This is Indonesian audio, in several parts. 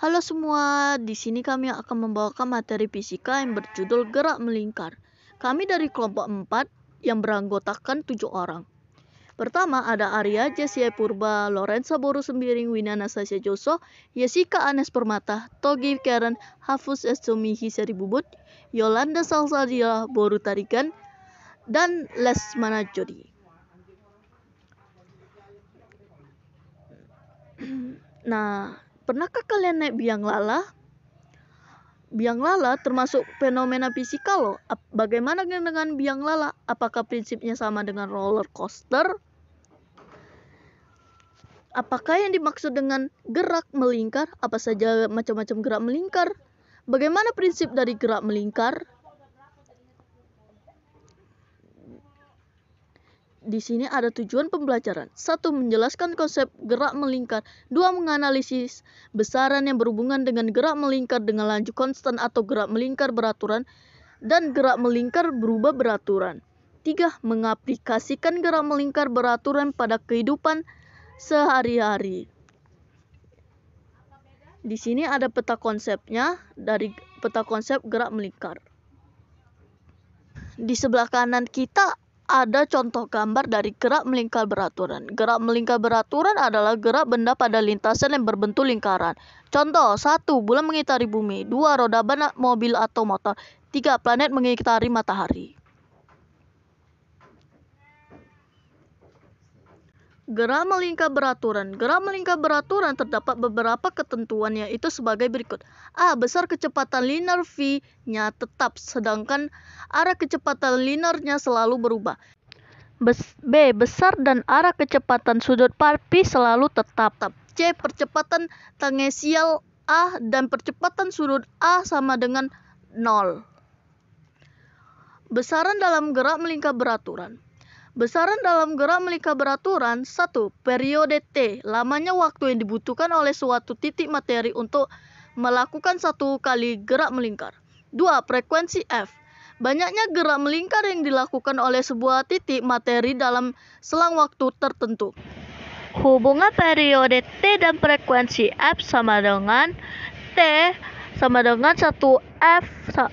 Halo semua, di sini kami akan membawakan materi fisika yang berjudul gerak melingkar. Kami dari kelompok 4 yang beranggotakan 7 orang. Pertama ada Arya, Jessie Purba, Lorenza Boru Sembiring, Wina Nastasia Joso, Jessica Anes Permata, Togi Karen, Hafuz Estumihi Seri Bubut, Yolanda Salsadia Boru Tarigan, dan Lesmana Jodi. Nah, pernahkah kalian naik biang lala? Biang lala termasuk fenomena fisika loh. Bagaimana dengan biang lala? Apakah prinsipnya sama dengan roller coaster? Apakah yang dimaksud dengan gerak melingkar? Apa saja macam-macam gerak melingkar? Bagaimana prinsip dari gerak melingkar? Di sini ada tujuan pembelajaran. 1. Menjelaskan konsep gerak melingkar. 2. Menganalisis besaran yang berhubungan dengan gerak melingkar dengan laju konstan atau gerak melingkar beraturan dan gerak melingkar berubah beraturan. 3. Mengaplikasikan gerak melingkar beraturan pada kehidupan sehari-hari. Di sini ada peta konsepnya dari peta konsep gerak melingkar. Di sebelah kanan kita ada contoh gambar dari gerak melingkar beraturan. Gerak melingkar beraturan adalah gerak benda pada lintasan yang berbentuk lingkaran. Contoh, 1. Bulan mengitari bumi. 2. Roda ban mobil atau motor. 3. Planet mengitari matahari. Gerak melingkar beraturan. Gerak melingkar beraturan terdapat beberapa ketentuan, yaitu sebagai berikut. A. Besar kecepatan linear V-nya tetap, sedangkan arah kecepatan linearnya selalu berubah. B. Besar dan arah kecepatan sudut parpi selalu tetap. C. Percepatan tanggensial A dan percepatan sudut A sama dengan 0. Besaran dalam gerak melingkar beraturan. Besaran dalam gerak melingkar beraturan. 1. Periode T, lamanya waktu yang dibutuhkan oleh suatu titik materi untuk melakukan satu kali gerak melingkar. 2. Frekuensi F, banyaknya gerak melingkar yang dilakukan oleh sebuah titik materi dalam selang waktu tertentu. Hubungan periode T dan frekuensi F sama dengan T sama dengan 1 F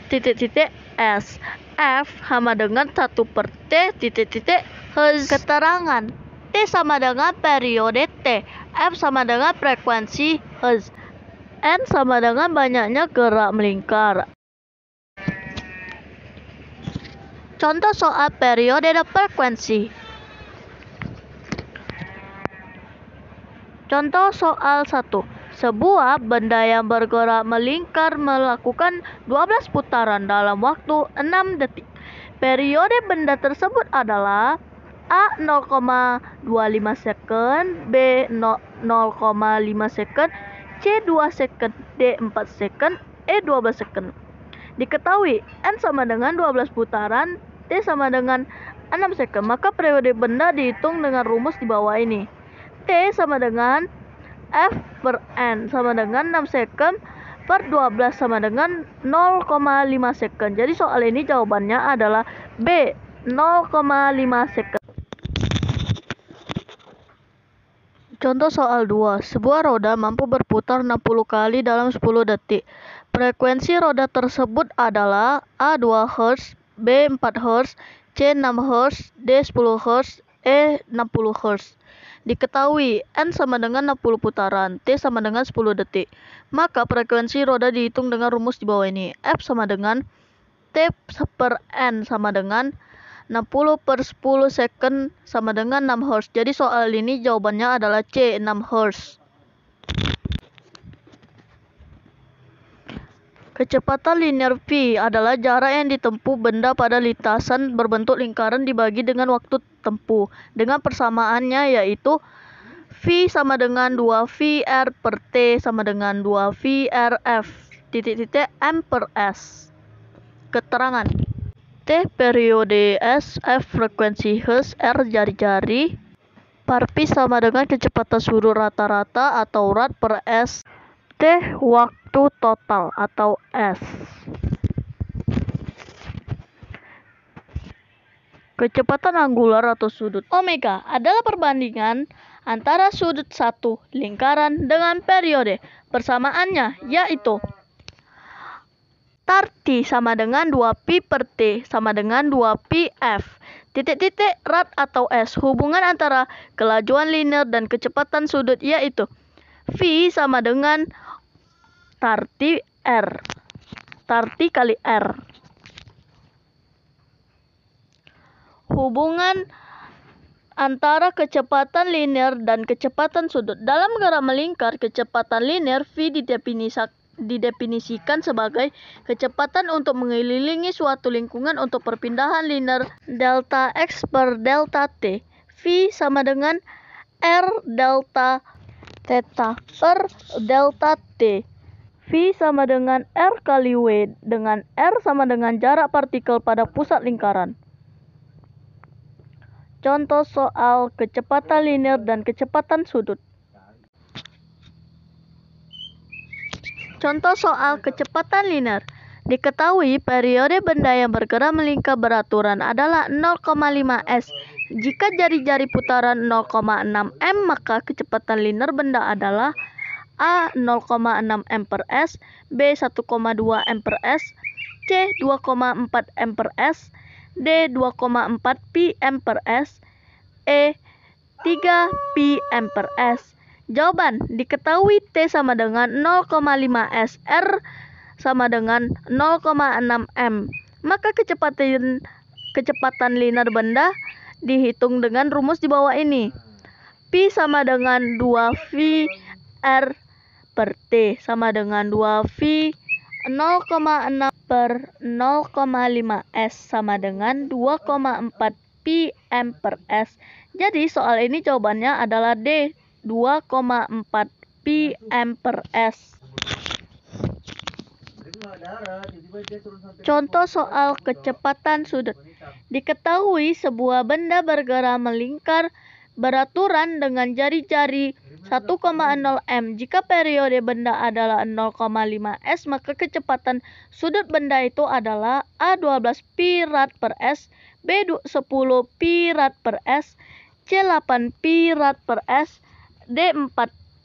titik-titik S. F sama dengan 1 per T titik-titik Hz. Keterangan T sama dengan periode T, F sama dengan frekuensi Hz, N sama dengan banyaknya gerak melingkar. Contoh soal periode dan frekuensi. Contoh soal 1. Sebuah benda yang bergerak melingkar melakukan 12 putaran dalam waktu 6 detik. Periode benda tersebut adalah A 0,25 second, B 0,5 second, C 2 second, D 4 second, E 12 second. Diketahui N sama dengan 12 putaran, T sama dengan 6 second, maka periode benda dihitung dengan rumus di bawah ini. T sama dengan F per N sama dengan 6 second per 12 sama dengan 0,5 second. Jadi soal ini jawabannya adalah B, 0,5 second. Contoh soal 2. Sebuah roda mampu berputar 60 kali dalam 10 detik. Frekuensi roda tersebut adalah A 2 Hz, B 4 Hz, C 6 Hz, D 10 Hz, E 60 Hz. Diketahui N sama dengan 60 putaran, T sama dengan 10 detik. Maka frekuensi roda dihitung dengan rumus di bawah ini. F sama dengan T per N sama dengan 60 per 10 second sama dengan 6 Hz. Jadi soal ini jawabannya adalah C, 6 Hz. Kecepatan linear V adalah jarak yang ditempuh benda pada lintasan berbentuk lingkaran dibagi dengan waktu tempuh. Dengan persamaannya yaitu V sama dengan 2VR per T sama dengan 2VRF titik-titik M per S. Keterangan T periode S, F frekuensi Hz, R jari-jari, parpi sama dengan kecepatan sudut rata-rata atau rad per S, T waktu total atau S. Kecepatan anggular atau sudut omega adalah perbandingan antara sudut satu lingkaran dengan periode. Persamaannya yaitu tar T sama dengan 2pi per T sama dengan 2pi F. Titik-titik rad atau S. Hubungan antara kelajuan linear dan kecepatan sudut yaitu V sama dengan tar T R. Tar T kali R. Hubungan antara kecepatan linear dan kecepatan sudut. Dalam gerak melingkar, kecepatan linear V didefinisikan sebagai kecepatan untuk mengelilingi suatu lingkungan untuk perpindahan linear delta X per delta T. V sama dengan R delta theta per delta T. V sama dengan R kali W, dengan R sama dengan jarak partikel pada pusat lingkaran. Contoh soal kecepatan linear dan kecepatan sudut. Contoh soal kecepatan linear. Diketahui periode benda yang bergerak melingkar beraturan adalah 0,5 s. Jika jari-jari putaran 0,6 m, maka kecepatan linear benda adalah A 0,6 m per s, B 1,2 m per s, C 2,4 m per s, D 2,4 pi m per s, E 3 pi m per s. Jawaban, diketahui T sama dengan 0,5 s, R sama dengan 0,6 m. Maka kecepatan linear benda dihitung dengan rumus di bawah ini. Pi sama dengan 2 V R per T sama dengan 2 V 0,6 per 0,5 S sama dengan 2,4 pi m per S. Jadi soal ini jawabannya adalah D, 2,4 pi m per S. Contoh soal kecepatan sudut. Diketahui sebuah benda bergerak melingkar beraturan dengan jari-jari 1,0 m. Jika periode benda adalah 0,5 s, maka kecepatan sudut benda itu adalah A 12 pi rad per s, B 10 pi rad per s, C 8 pi rad per s, D 4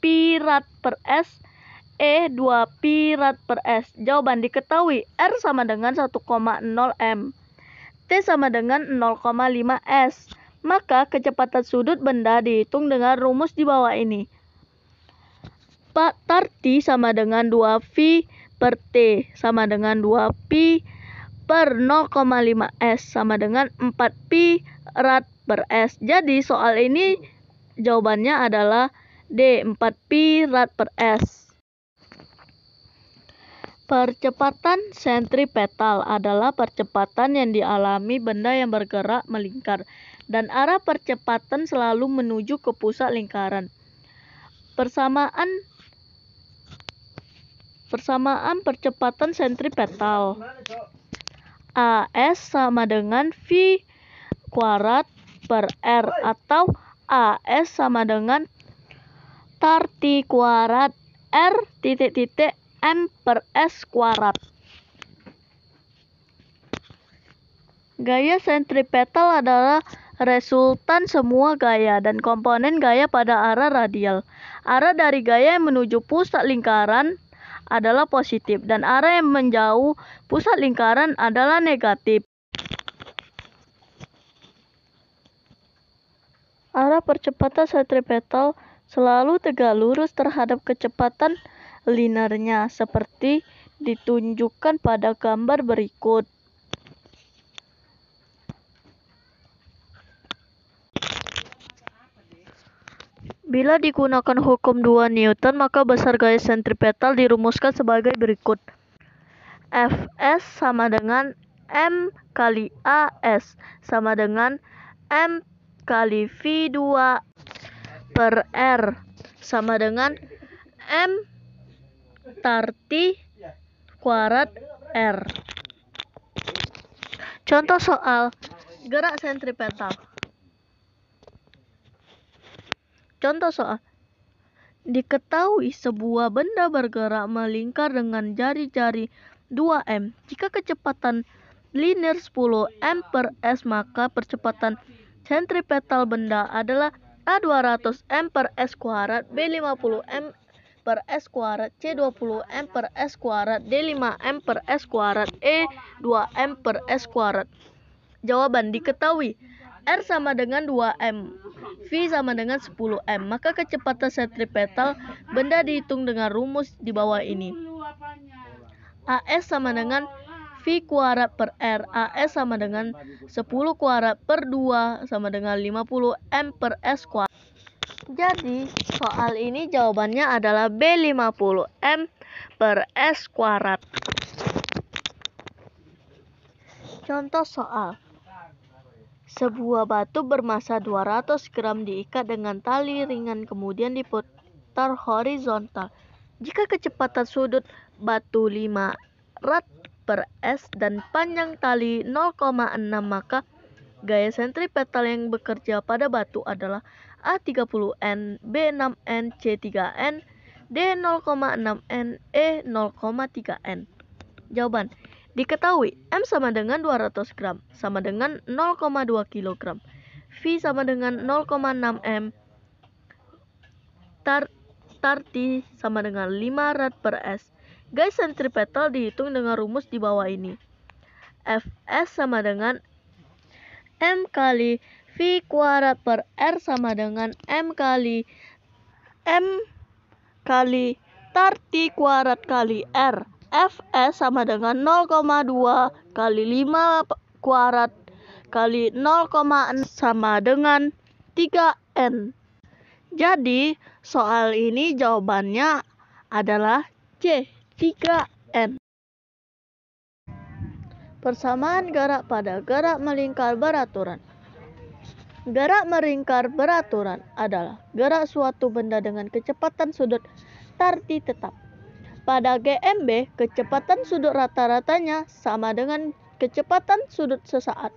pi rad per s, E 2 pi rad per s. Jawaban, diketahui R sama dengan 1,0 m, T sama dengan 0,5 s. Maka kecepatan sudut benda dihitung dengan rumus di bawah ini. Tar T sama dengan 2 V per T sama dengan 2 pi per 0,5 s sama dengan 4 pi rad per s. Jadi soal ini jawabannya adalah D, 4 pi rad per s. Percepatan sentripetal adalah percepatan yang dialami benda yang bergerak melingkar dan arah percepatan selalu menuju ke pusat lingkaran. Persamaan percepatan sentripetal. AS sama dengan V kuadrat per R atau AS sama dengan tar T kuadrat R titik-titik M per S kuadrat. Gaya sentripetal adalah resultan semua gaya dan komponen gaya pada arah radial. Arah dari gaya yang menuju pusat lingkaran adalah positif dan arah yang menjauh pusat lingkaran adalah negatif. Arah percepatan sentripetal selalu tegak lurus terhadap kecepatan linearnya seperti ditunjukkan pada gambar berikut. Bila digunakan hukum 2 Newton, maka besar gaya sentripetal dirumuskan sebagai berikut. Fs sama dengan M kali AS sama dengan M kali V2 per R sama dengan M tar T kuadrat R. Contoh soal gerak sentripetal. Contoh soal. Diketahui sebuah benda bergerak melingkar dengan jari-jari 2m. Jika kecepatan linear 10 m per s, maka percepatan sentripetal benda adalah A 200 M per S kuadrat, B 50 M per S kuadrat, C 20 M per S kuadrat, D 5 M per S kuadrat, E 2 M per S kuadrat. Jawaban diketahui. R sama dengan 2M, V sama dengan 10M. Maka kecepatan sentripetal benda dihitung dengan rumus di bawah ini. AS sama dengan V kuadrat per R. AS sama dengan 10 kuadrat per 2 sama dengan 50 M per S kuadrat. Jadi soal ini jawabannya adalah B 50 M per S kuadrat. Contoh soal. Sebuah batu bermasa 200 gram diikat dengan tali ringan kemudian diputar horizontal. Jika kecepatan sudut batu 5 rad per S dan panjang tali 0,6, maka gaya sentripetal yang bekerja pada batu adalah A 30N, B 6N, C 3N, D 0,6N, E 0,3N. Jawaban. Diketahui M sama dengan 200 gram, sama dengan 0,2 kg. V sama dengan 0,6 M. Tarti sama dengan 5 rad per S. Gaya sentripetal dihitung dengan rumus di bawah ini. Fs sama dengan M kali V kuadrat per R sama dengan M kali tarti kuadrat kali R. Fs sama dengan 0,2 kali 5 kuadrat kali 0,6 sama dengan 3N. Jadi soal ini jawabannya adalah C, 3N. Persamaan gerak pada gerak melingkar beraturan. Gerak melingkar beraturan adalah gerak suatu benda dengan kecepatan sudut tarti tetap. Pada GMB, kecepatan sudut rata-ratanya sama dengan kecepatan sudut sesaat.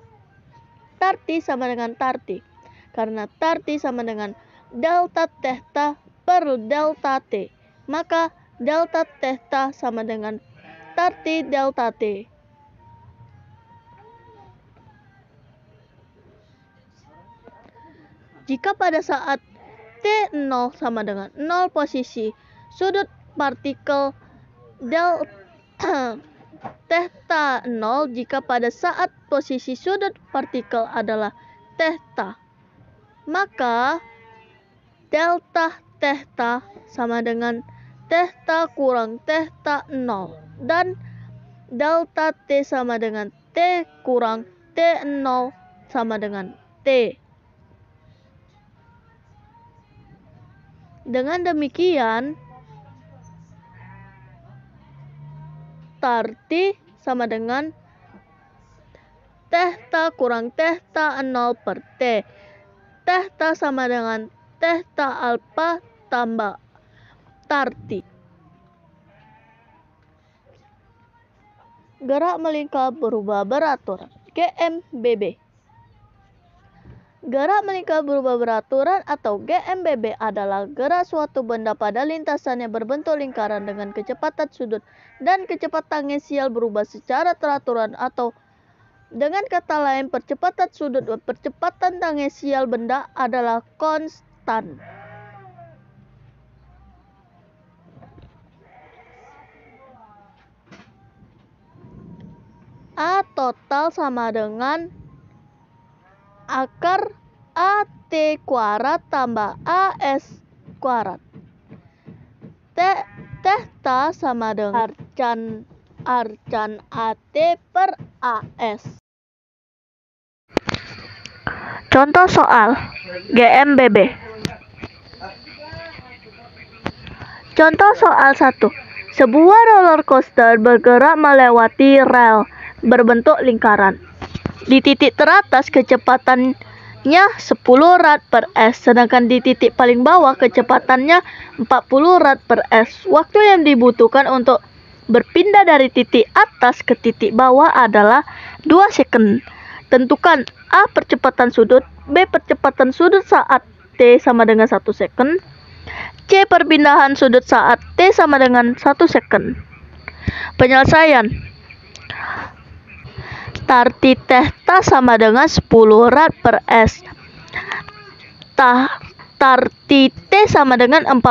Tarti sama dengan tarti, karena tarti sama dengan delta theta per delta T. Maka delta theta sama dengan tarti delta T. Jika pada saat T0 sama dengan 0 posisi sudut partikel theta 0, jika pada saat posisi sudut partikel adalah theta, maka delta theta sama dengan theta kurang theta 0 dan delta T sama dengan T kurang T0 sama dengan T. Dengan demikian, tarti sama dengan theta kurang theta 0 per T. Theta sama dengan theta alpha tambah tarti. Gerak melingkar berubah beraturan. GMBB. Gerak melingkar berubah beraturan atau GMBB adalah gerak suatu benda pada lintasan yang berbentuk lingkaran dengan kecepatan sudut dan kecepatan tangensial berubah secara teraturan, atau dengan kata lain percepatan sudut dan percepatan tangensial benda adalah konstan. A total sama dengan akar AT kuadrat tambah AS kuadrat. Theta sama dengan arcan AT per AS. Contoh soal GMBB. Contoh soal 1. Sebuah roller coaster bergerak melewati rel berbentuk lingkaran. Di titik teratas kecepatannya 10 rad per S, sedangkan di titik paling bawah kecepatannya 40 rad per S. Waktu yang dibutuhkan untuk berpindah dari titik atas ke titik bawah adalah 2 second. Tentukan A percepatan sudut, B percepatan sudut saat T sama dengan 1 second, C perpindahan sudut saat T sama dengan 1 second. Penyelesaian. Tarti theta sama dengan 10 rad per S. Tarti T sama dengan 40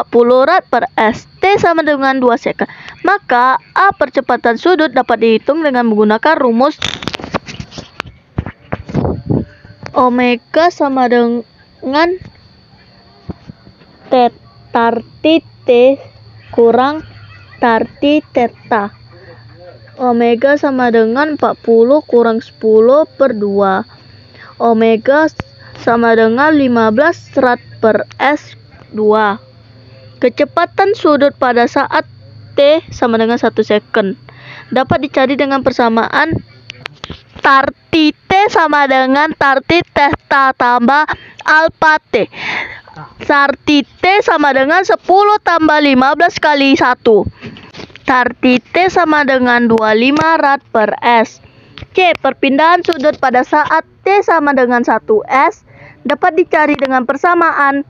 rad per S. T sama dengan 2 second. Maka A percepatan sudut dapat dihitung dengan menggunakan rumus omega sama dengan tarti T kurang tarti theta. Omega sama dengan 40 kurang 10 per 2. Omega sama dengan 15 rad per S 2. Kecepatan sudut pada saat T sama dengan 1 second dapat dicari dengan persamaan tarti T sama dengan tarti theta tambah alpha T. Tarti T sama dengan 10 tambah 15 kali 1. Tarti T sama dengan 25 rad per S. C. Perpindahan sudut pada saat T sama dengan 1 S dapat dicari dengan persamaan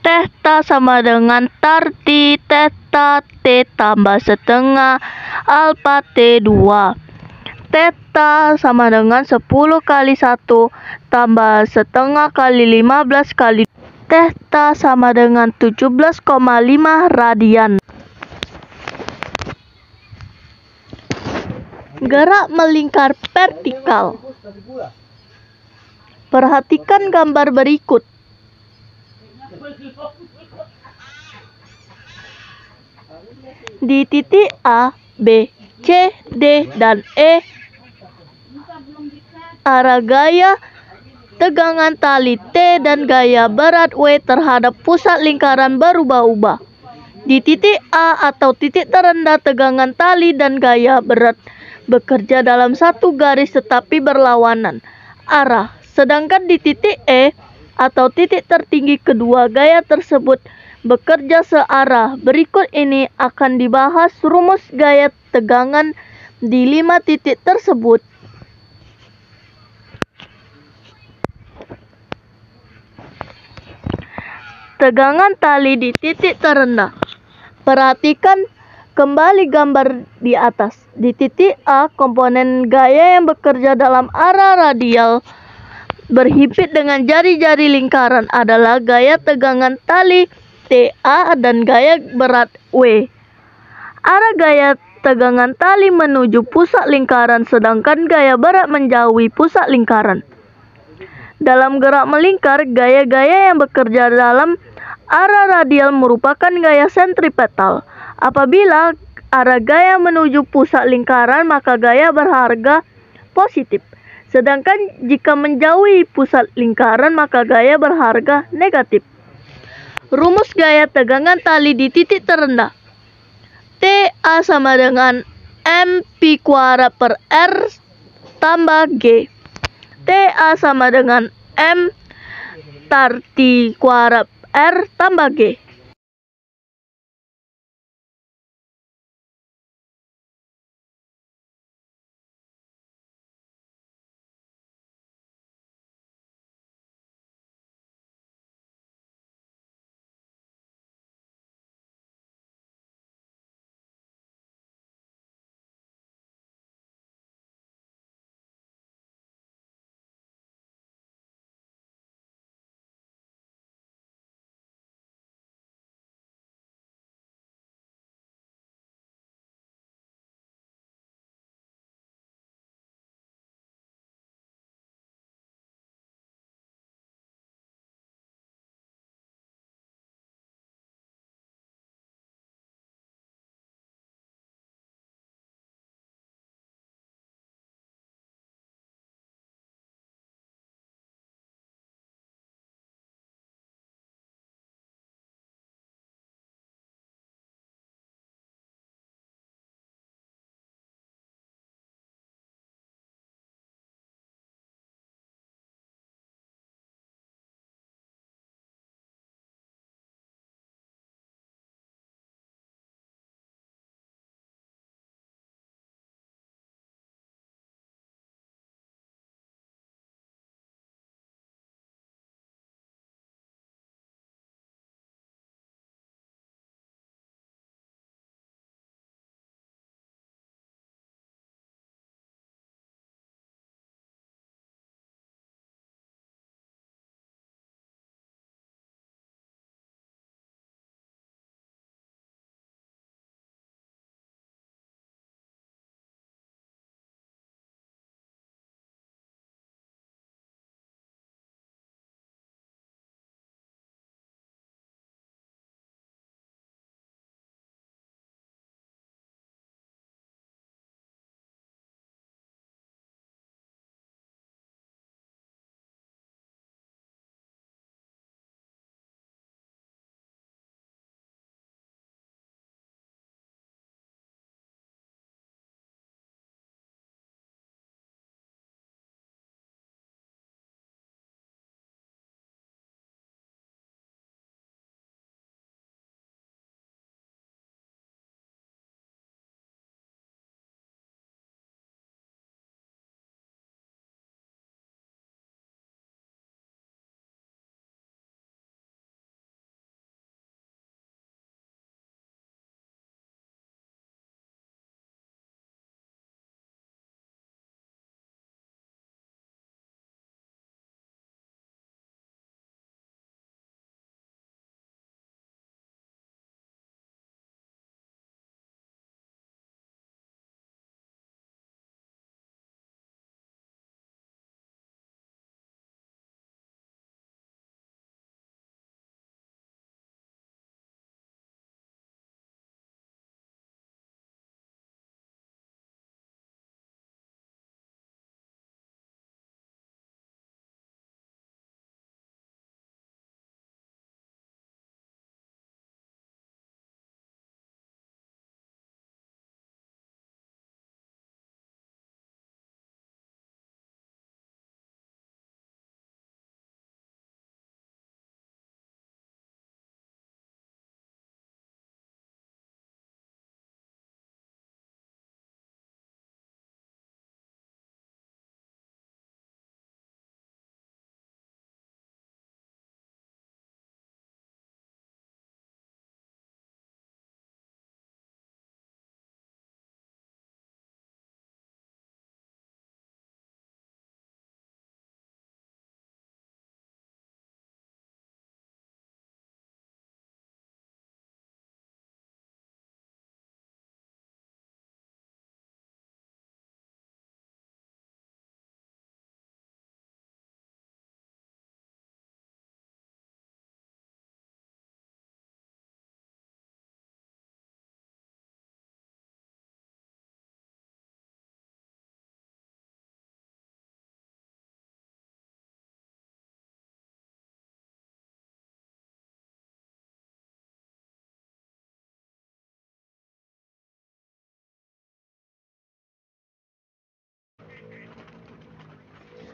theta sama dengan tarti theta T tambah setengah alpha T 2. Theta sama dengan 10 kali 1 tambah setengah kali 15 kali theta sama dengan 17,5 radian. Gerak melingkar vertikal. Perhatikan gambar berikut. Di titik A, B, C, D, dan E, arah gaya tegangan tali T dan gaya berat W terhadap pusat lingkaran berubah-ubah. Di titik A atau titik terendah, tegangan tali dan gaya berat bekerja dalam satu garis tetapi berlawanan arah. Sedangkan di titik E atau titik tertinggi, kedua gaya tersebut bekerja searah. Berikut ini akan dibahas rumus gaya tegangan di 5 titik tersebut. Tegangan tali di titik terendah. Perhatikan kembali gambar di atas. Di titik A, komponen gaya yang bekerja dalam arah radial berhimpit dengan jari-jari lingkaran adalah gaya tegangan tali TA dan gaya berat W. Arah gaya tegangan tali menuju pusat lingkaran, sedangkan gaya berat menjauhi pusat lingkaran. Dalam gerak melingkar, gaya-gaya yang bekerja dalam arah radial merupakan gaya sentripetal. Apabila arah gaya menuju pusat lingkaran, maka gaya berharga positif. Sedangkan jika menjauhi pusat lingkaran, maka gaya berharga negatif. Rumus gaya tegangan tali di titik terendah. TA sama dengan M pi kuadrat per R tambah G. TA sama dengan M tarti kuadrat R tambah G.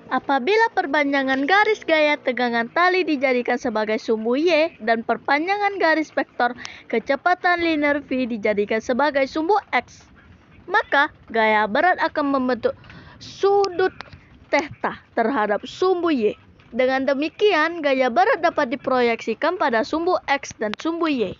Apabila perpanjangan garis gaya tegangan tali dijadikan sebagai sumbu Y dan perpanjangan garis vektor kecepatan linear V dijadikan sebagai sumbu X, maka gaya berat akan membentuk sudut theta terhadap sumbu Y. Dengan demikian, gaya berat dapat diproyeksikan pada sumbu X dan sumbu Y.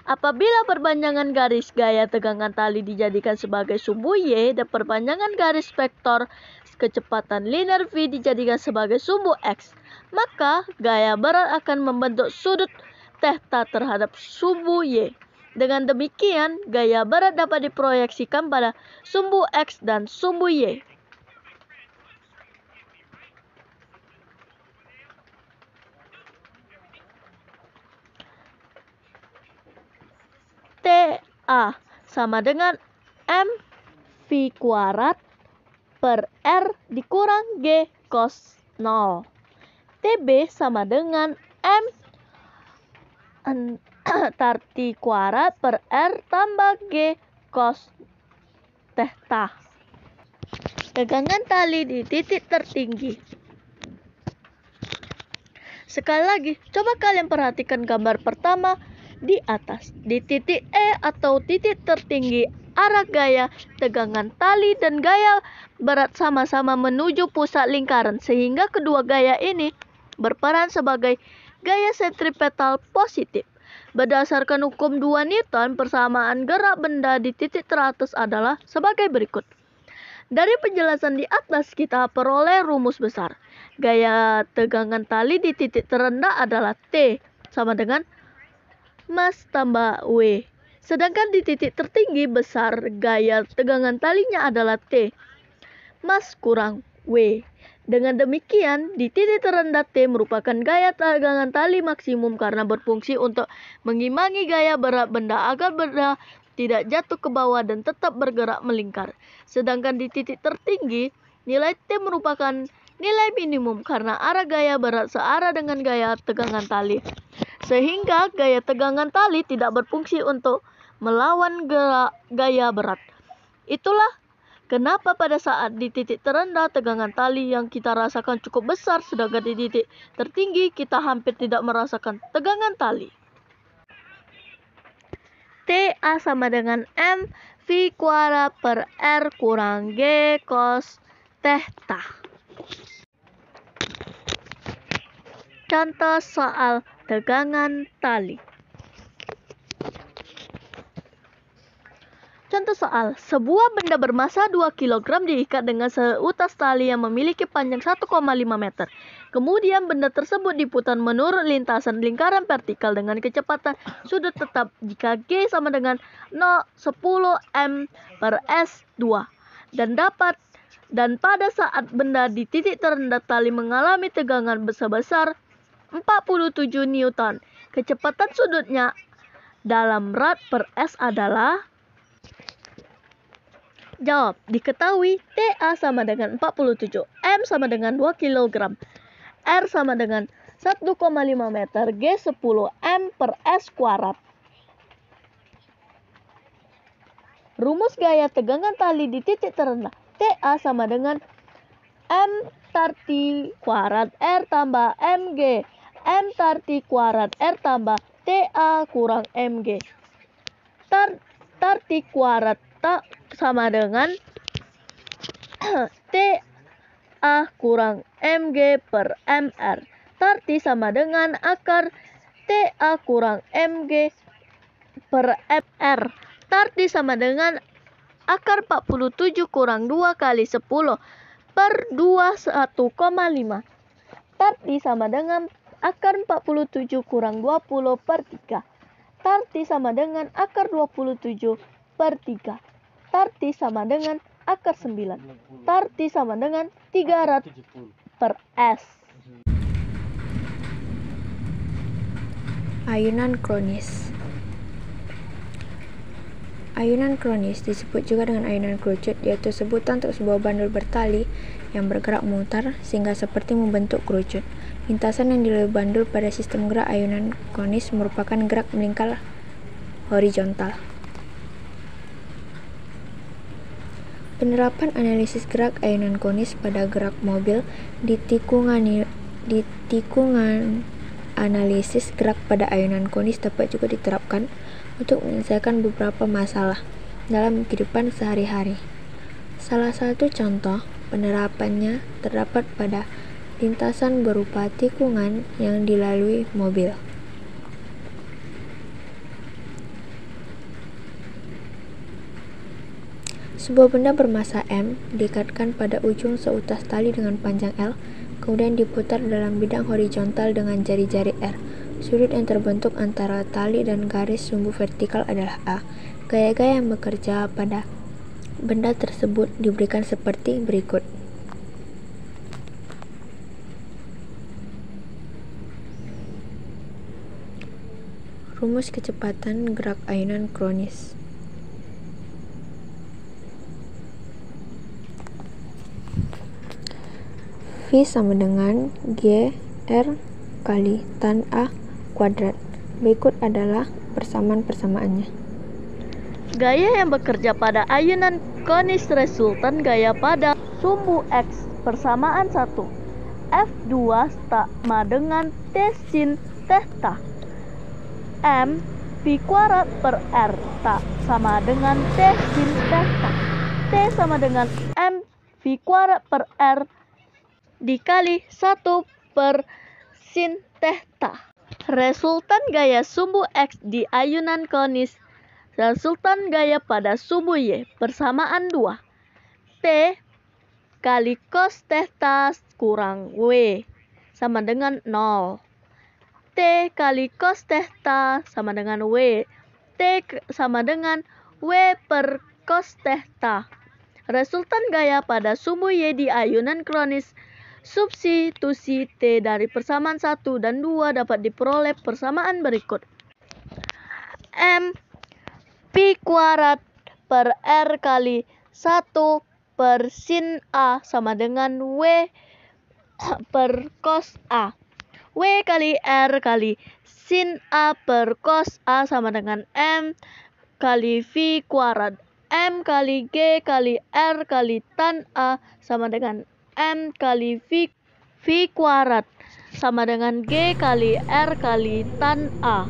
Apabila perpanjangan garis gaya tegangan tali dijadikan sebagai sumbu Y dan perpanjangan garis vektor kecepatan linear V dijadikan sebagai sumbu X, maka gaya berat akan membentuk sudut theta terhadap sumbu Y. Dengan demikian, gaya berat dapat diproyeksikan pada sumbu X dan sumbu Y. TA sama dengan mv kuadrat per R dikurang G cos 0. TB sama dengan M T kuadrat per R tambah G cos theta. Tegangan tali di titik tertinggi. Sekali lagi, coba kalian perhatikan gambar pertama di atas. Di titik E atau titik tertinggi, arah gaya tegangan tali dan gaya berat sama-sama menuju pusat lingkaran, sehingga kedua gaya ini berperan sebagai gaya sentripetal positif. Berdasarkan hukum 2 Newton, persamaan gerak benda di titik teratas adalah sebagai berikut. Dari penjelasan di atas kita peroleh rumus besar. Gaya tegangan tali di titik terendah adalah T sama dengan Mas tambah W. Sedangkan di titik tertinggi besar gaya tegangan talinya adalah T Mas kurang W. Dengan demikian, di titik terendah T merupakan gaya tegangan tali maksimum karena berfungsi untuk mengimbangi gaya berat benda agar benda tidak jatuh ke bawah dan tetap bergerak melingkar. Sedangkan di titik tertinggi, nilai T merupakan nilai minimum karena arah gaya berat searah dengan gaya tegangan tali. Sehingga gaya tegangan tali tidak berfungsi untuk melawan gaya berat. Itulah kenapa pada saat di titik terendah tegangan tali yang kita rasakan cukup besar, sedangkan di titik tertinggi kita hampir tidak merasakan tegangan tali. TA sama dengan M V kuadrat per R kurang G cos theta. Contoh soal tegangan tali. Contoh soal, sebuah benda bermassa 2 kg diikat dengan seutas tali yang memiliki panjang 1,5 meter. Kemudian benda tersebut diputar menurut lintasan lingkaran vertikal dengan kecepatan sudut tetap jika G sama dengan 0,10 m per S2 dan pada saat benda di titik terendah tali mengalami tegangan sebesar 47 Newton. Kecepatan sudutnya dalam rad per S adalah. Jawab, diketahui TA sama dengan 47, M sama dengan 2 kg, R sama dengan 1,5 meter, G 10 M per S kuadrat. Rumus gaya tegangan tali di titik terendah. TA sama dengan M T kuadrat R tambah MG. M T kuadrat R tambah TA kurang MG. T kuadrat sama dengan TA kurang MG per MR. T sama dengan akar TA kurang MG per MR. T sama dengan akar 47 kurang 2 kali 10 per 21,5. T sama dengan akar 47 kurang 20 per 3. T sama dengan akar 27 per 3. T sama dengan akar 9. T sama dengan 300 per S. Ayunan kronis. Ayunan kronis disebut juga dengan ayunan kerucut, yaitu sebutan untuk sebuah bandul bertali yang bergerak memutar sehingga seperti membentuk kerucut. Lintasan yang dilalui bandul pada sistem gerak ayunan kronis merupakan gerak melingkar horizontal. Penerapan analisis gerak ayunan konis pada gerak mobil di tikungan analisis gerak pada ayunan konis dapat juga diterapkan untuk menyelesaikan beberapa masalah dalam kehidupan sehari-hari. Salah satu contoh penerapannya terdapat pada lintasan berupa tikungan yang dilalui mobil. Sebuah benda bermassa M diikatkan pada ujung seutas tali dengan panjang L, kemudian diputar dalam bidang horizontal dengan jari-jari R. Sudut yang terbentuk antara tali dan garis sumbu vertikal adalah A. Gaya-gaya yang bekerja pada benda tersebut diberikan seperti berikut. Rumus kecepatan gerak ayunan kronis. V sama dengan G R kali tan A kuadrat. Berikut adalah persamaan-persamaannya. Gaya yang bekerja pada ayunan konis resultan gaya pada sumbu X persamaan 1. F2 sama dengan T sin theta. M V kuadrat per R sama dengan T sin theta. T sama dengan M V kuadrat per R dikali 1 per sin theta. Resultan gaya sumbu X di ayunan konis resultan gaya pada sumbu Y persamaan 2. T kali cos theta kurang W sama dengan 0. T kali cos theta sama dengan W. T sama dengan W per cos theta. Resultan gaya pada sumbu Y di ayunan kronis. Substitusi T dari persamaan 1 dan 2 dapat diperoleh persamaan berikut. M V kuadrat per R kali 1 per sin A sama dengan W per cos A. W kali R kali sin A per cos A sama dengan M kali V kuadrat. M kali G kali R kali tan A sama dengan M kali V kuadrat sama dengan G kali R kali tan A.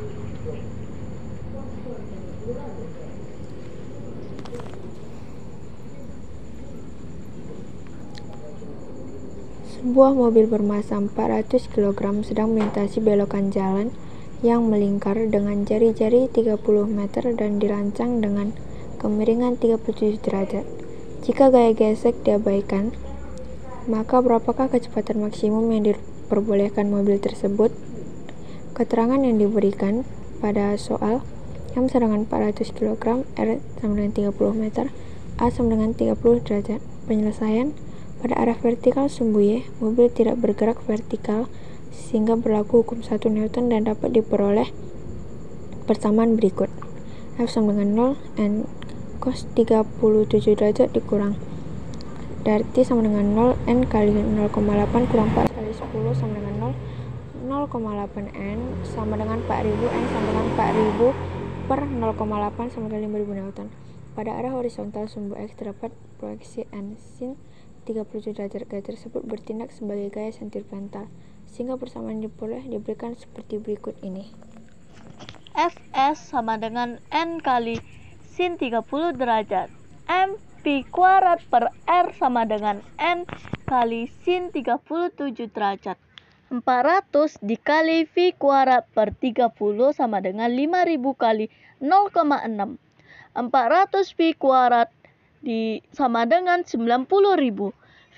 Sebuah mobil bermassa 400 kg sedang melintasi belokan jalan yang melingkar dengan jari-jari 30 meter dan dirancang dengan kemiringan 37 derajat. Jika gaya gesek diabaikan, maka berapakah kecepatan maksimum yang diperbolehkan mobil tersebut? Keterangan yang diberikan pada soal M sama dengan 400 kg, R sama dengan 30 meter, A sama dengan 30 derajat. Penyelesaian: pada arah vertikal sumbu Y, mobil tidak bergerak vertikal sehingga berlaku hukum 1 Newton dan dapat diperoleh persamaan berikut. F sama dengan 0, N cos 37 derajat dikurang dari T sama dengan 0, N kali 0,8 kurang 4 kali 10 sama dengan 0,8 N sama dengan 4000, N sama dengan 4000 per 0,8 sama dengan 5000 Newton. Pada arah horizontal sumbu X terdapat proyeksi N sin 37 derajat. Gaya tersebut bertindak sebagai gaya sentimental, sehingga persamaan diberikan seperti berikut ini. Fs sama dengan N kali sin 30 derajat. M V kuadrat per R sama dengan N kali sin 37 derajat. 400 dikali V kuadrat per 30 sama dengan 5000 kali 0,6. 400 V kuadrat sama dengan 90.000.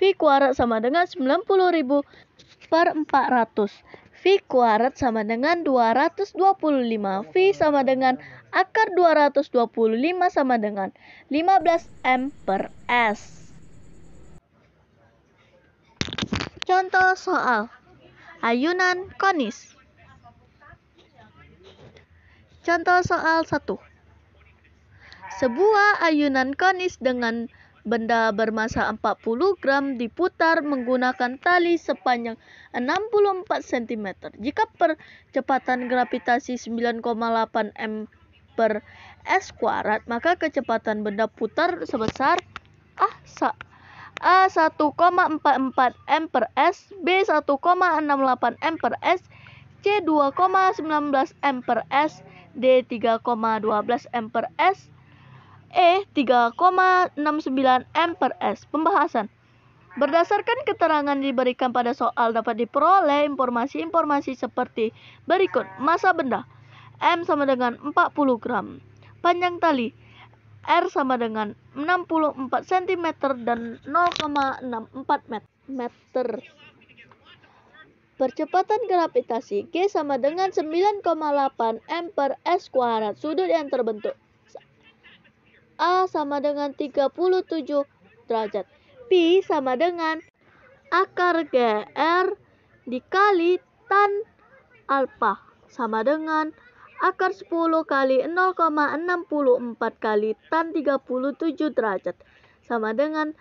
V kuadrat sama dengan 90.000 per 400. V kuadrat sama dengan 225. V sama dengan akar 225 sama dengan 15 M per S. Contoh soal ayunan konis. Contoh soal 1. Sebuah ayunan konis dengan benda bermassa 40 gram diputar menggunakan tali sepanjang 64 cm. Jika percepatan gravitasi 9,8 M per S kuadrat, maka kecepatan benda putar sebesar A 1,44 M per S, B 1,68 M per S, C 2,19 M per S, D 3,12 M per S, E 3,69 M per S. Pembahasan. Berdasarkan keterangan diberikan pada soal dapat diperoleh informasi-informasi seperti berikut. Massa benda M sama dengan 40 gram. Panjang tali R sama dengan 64 cm dan 0,64 meter. Percepatan gravitasi G sama dengan 9,8 M per S kuadrat. Sudut yang terbentuk A sama dengan 37 derajat. Pi sama dengan akar GR dikali tan alfa sama dengan akar 10 kali 0,64 kali tan 37 derajat sama dengan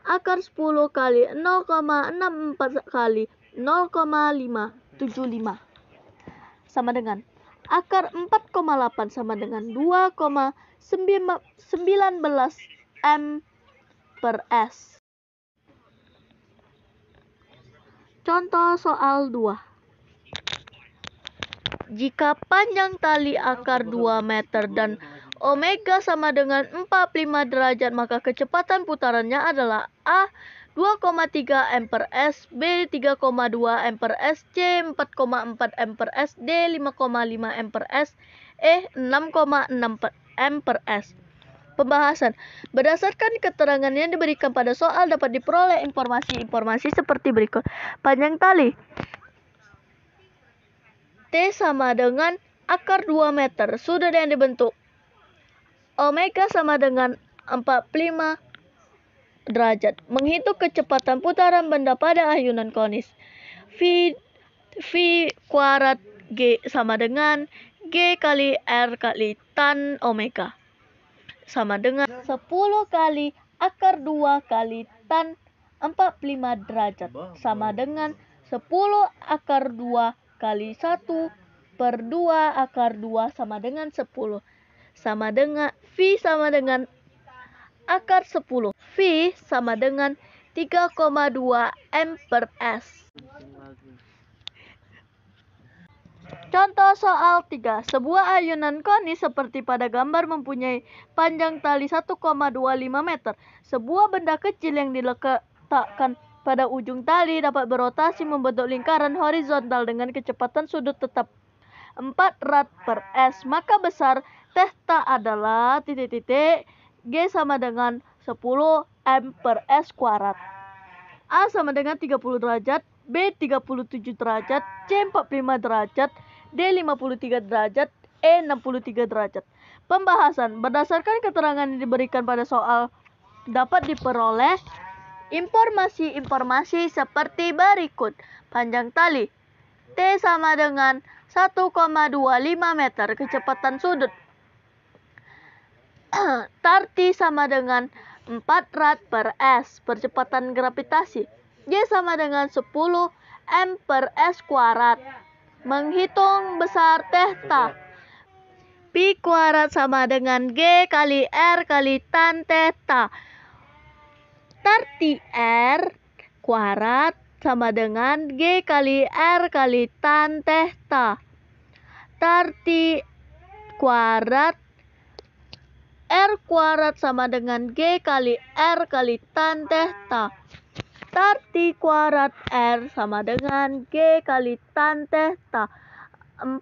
akar 10 kali 0,64 kali 0,575 sama dengan akar 4,8 sama dengan 2,19 M per S. Contoh soal 2. Jika panjang tali akar 2 meter dan omega sama dengan 45 derajat, maka kecepatan putarannya adalah A 2,3 M per S, B 3,2 M per S, C 4,4 M per S, D 5,5 M per S, E 6,6 M per S. Pembahasan. Berdasarkan keterangan yang diberikan pada soal dapat diperoleh informasi-informasi seperti berikut. Panjang tali T sama dengan akar 2 meter. Sudut yang dibentuk omega sama dengan 45 derajat. Menghitung kecepatan putaran benda pada ayunan konis. V kuadrat G sama dengan G kali R kali tan omega sama dengan 10 kali akar 2 kali tan 45 derajat sama dengan 10 akar 2 kali 1 per 2 akar 2 sama dengan 10 sama dengan V sama dengan akar 10. V sama dengan 3,2 M per S. Contoh soal 3. Sebuah ayunan konis seperti pada gambar mempunyai panjang tali 1,25 meter. Sebuah benda kecil yang diletakkan pada ujung tali dapat berotasi membentuk lingkaran horizontal dengan kecepatan sudut tetap 4 rad per S. Maka besar theta adalah G sama dengan 10 M per S kuadrat. A sama dengan 30 derajat, B 37 derajat, C 45 derajat, D 53 derajat, E 63 derajat. Pembahasan. Berdasarkan keterangan yang diberikan pada soal dapat diperoleh informasi-informasi seperti berikut. Panjang tali T sama dengan 1,25 meter. Kecepatan sudut Tarti sama dengan 4 rad per S. Percepatan gravitasi G sama dengan 10 M per S kuadrat. Menghitung besar theta. Pi kuadrat sama dengan G kali R kali tan theta. Tarti R kuadrat sama dengan G kali R kali tan theta. Tarti kuadrat R kuadrat sama dengan G kali R kali tan theta. Tarti kuadrat R sama dengan G kali tan theta. 4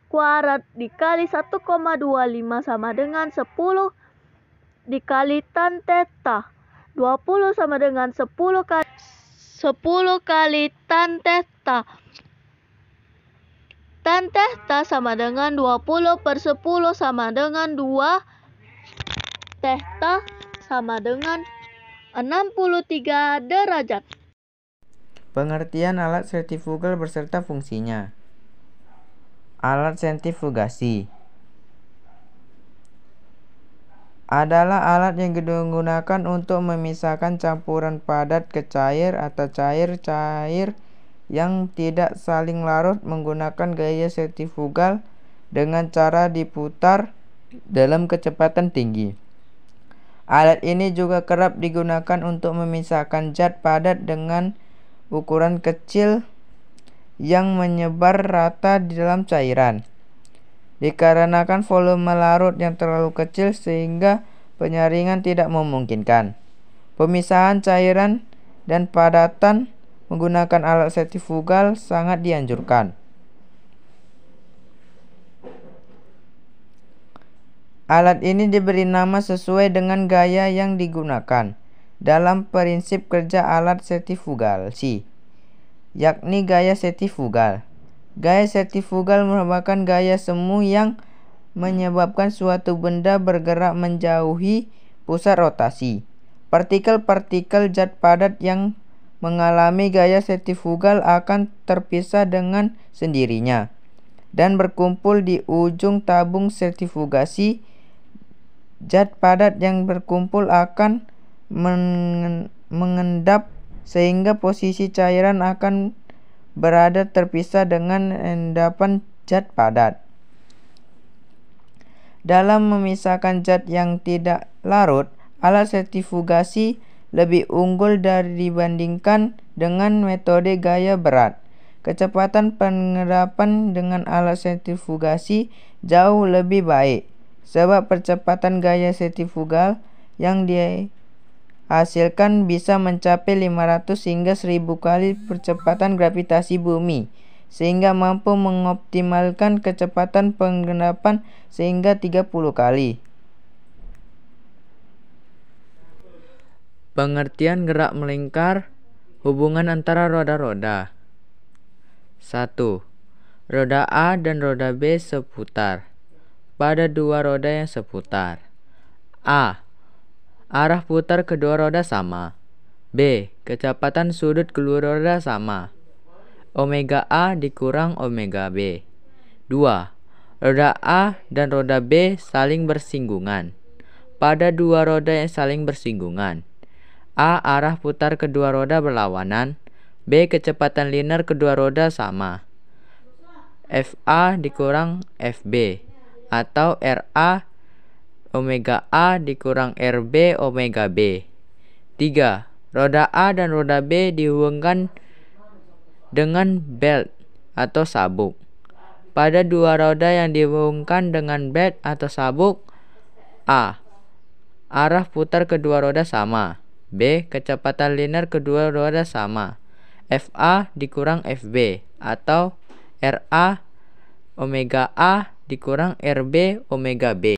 kuadrat dikali 1,25 sama dengan 10 dikali tan theta. 20 sama dengan 10 kali tan theta. Tan theta sama dengan 20 per 10 sama dengan 2. Theta sama dengan 63 derajat. Pengertian alat sentrifugal beserta fungsinya. Alat sentrifugasi adalah alat yang digunakan untuk memisahkan campuran padat ke cair atau cair-cair yang tidak saling larut menggunakan gaya sentrifugal dengan cara diputar dalam kecepatan tinggi. Alat ini juga kerap digunakan untuk memisahkan zat padat dengan ukuran kecil yang menyebar rata di dalam cairan. Dikarenakan volume larut yang terlalu kecil sehingga penyaringan tidak memungkinkan. Pemisahan cairan dan padatan menggunakan alat sentrifugal sangat dianjurkan. Alat ini diberi nama sesuai dengan gaya yang digunakan dalam prinsip kerja alat sentrifugasi, yakni gaya sentrifugal. Gaya sentrifugal merupakan gaya semu yang menyebabkan suatu benda bergerak menjauhi pusat rotasi. Partikel-partikel zat padat yang mengalami gaya sentrifugal akan terpisah dengan sendirinya dan berkumpul di ujung tabung sentrifugasi. Zat padat yang berkumpul akan mengendap sehingga posisi cairan akan berada terpisah dengan endapan zat padat. Dalam memisahkan zat yang tidak larut, alat sentrifugasi lebih unggul dibandingkan dengan metode gaya berat. Kecepatan pengendapan dengan alat sentrifugasi jauh lebih baik, sebab percepatan gaya sentrifugal yang dihasilkan bisa mencapai 500 hingga 1000 kali percepatan gravitasi bumi, sehingga mampu mengoptimalkan kecepatan pengendapan sehingga 30 kali. Pengertian gerak melingkar, hubungan antara roda-roda. 1. Roda A dan roda B seputar pada dua roda yang seputar. A. Arah putar kedua roda sama. B. Kecepatan sudut kedua roda sama. Omega A dikurang omega B. 2. Roda A dan roda B saling bersinggungan pada dua roda yang saling bersinggungan. A. Arah putar kedua roda berlawanan. B. Kecepatan linear kedua roda sama. FA dikurang FB atau RA omega A dikurang RB omega B. 3. Roda A dan roda B dihubungkan dengan belt atau sabuk. Pada dua roda yang dihubungkan dengan belt atau sabuk, A. Arah putar kedua roda sama. B. Kecepatan linear kedua roda sama. FA dikurang FB atau RA omega A dikurang RB omega B.